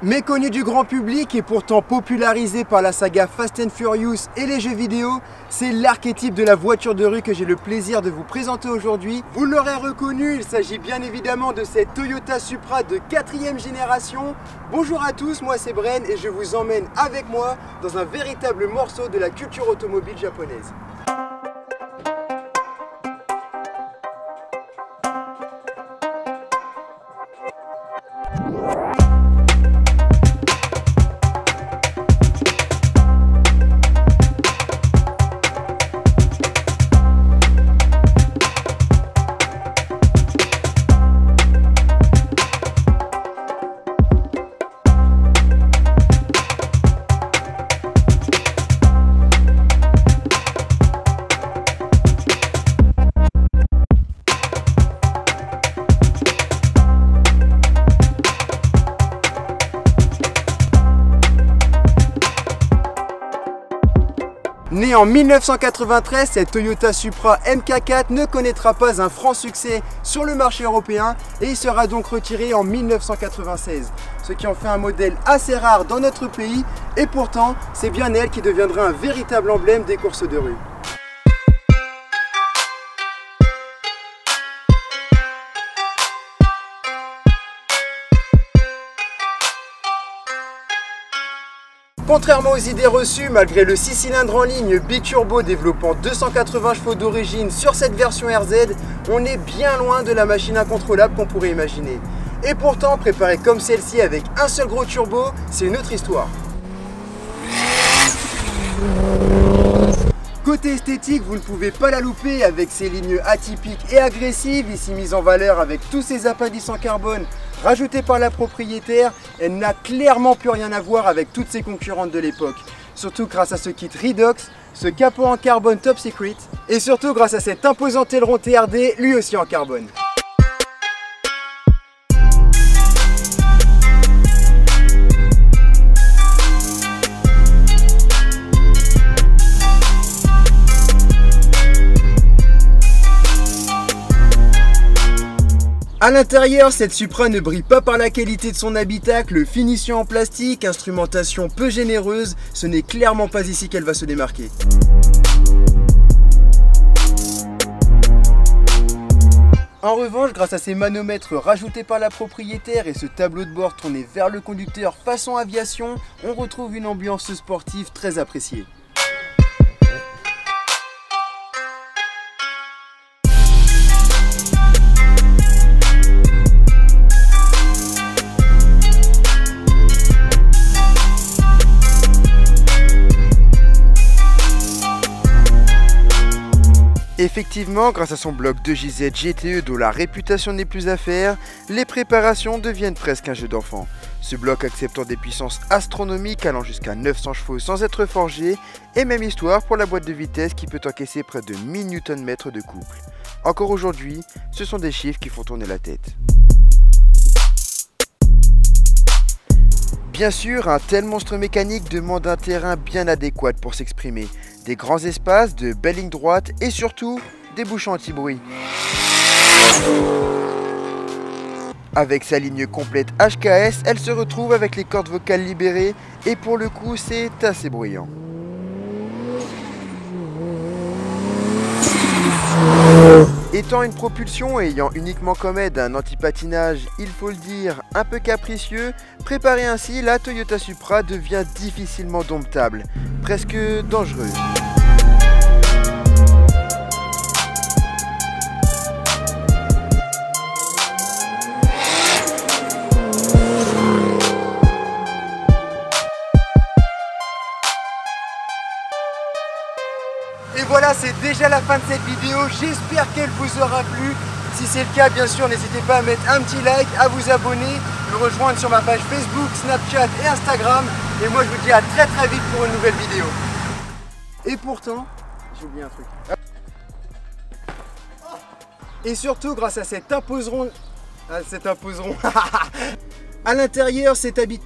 Méconnu du grand public et pourtant popularisé par la saga Fast and Furious et les jeux vidéo, c'est l'archétype de la voiture de rue que j'ai le plaisir de vous présenter aujourd'hui. Vous l'aurez reconnu, il s'agit bien évidemment de cette Toyota Supra de 4e génération. Bonjour à tous, moi c'est Bren et je vous emmène avec moi dans un véritable morceau de la culture automobile japonaise. Née en 1993, cette Toyota Supra MK4 ne connaîtra pas un franc succès sur le marché européen et il sera donc retiré en 1996. Ce qui en fait un modèle assez rare dans notre pays et pourtant c'est bien elle qui deviendra un véritable emblème des courses de rue. Contrairement aux idées reçues, malgré le 6 cylindres en ligne biturbo développant 280 chevaux d'origine sur cette version RZ, on est bien loin de la machine incontrôlable qu'on pourrait imaginer. Et pourtant, préparée comme celle-ci avec un seul gros turbo, c'est une autre histoire. Côté esthétique, vous ne pouvez pas la louper avec ses lignes atypiques et agressives, ici mises en valeur avec tous ces appendices en carbone rajoutés par la propriétaire. Elle n'a clairement plus rien à voir avec toutes ses concurrentes de l'époque. Surtout grâce à ce kit Redox, ce capot en carbone top secret et surtout grâce à cet imposant aileron TRD, lui aussi en carbone. A l'intérieur, cette Supra ne brille pas par la qualité de son habitacle, finition en plastique, instrumentation peu généreuse, ce n'est clairement pas ici qu'elle va se démarquer. En revanche, grâce à ces manomètres rajoutés par la propriétaire et ce tableau de bord tourné vers le conducteur façon aviation, on retrouve une ambiance sportive très appréciée. Effectivement, grâce à son bloc 2JZ GTE dont la réputation n'est plus à faire, les préparations deviennent presque un jeu d'enfant. Ce bloc acceptant des puissances astronomiques allant jusqu'à 900 chevaux sans être forgé, et même histoire pour la boîte de vitesse qui peut encaisser près de 1000 Nm de couple. Encore aujourd'hui, ce sont des chiffres qui font tourner la tête. Bien sûr, un tel monstre mécanique demande un terrain bien adéquat pour s'exprimer, des grands espaces, de belles lignes droites et surtout des bouchons anti-bruit. Avec sa ligne complète HKS, elle se retrouve avec les cordes vocales libérées et pour le coup c'est assez bruyant. Étant une propulsion et ayant uniquement comme aide un anti-patinage, il faut le dire, un peu capricieux, préparée ainsi, la Toyota Supra devient difficilement domptable, presque dangereuse. Et voilà, c'est déjà la fin de cette vidéo, j'espère qu'elle vous aura plu. Si c'est le cas, bien sûr, n'hésitez pas à mettre un petit like, à vous abonner, me rejoindre sur ma page Facebook, Snapchat et Instagram. Et moi, je vous dis à très très vite pour une nouvelle vidéo. Et pourtant, j'ai oublié un truc. Et surtout, grâce à cet imposeron... à l'intérieur, cet habit...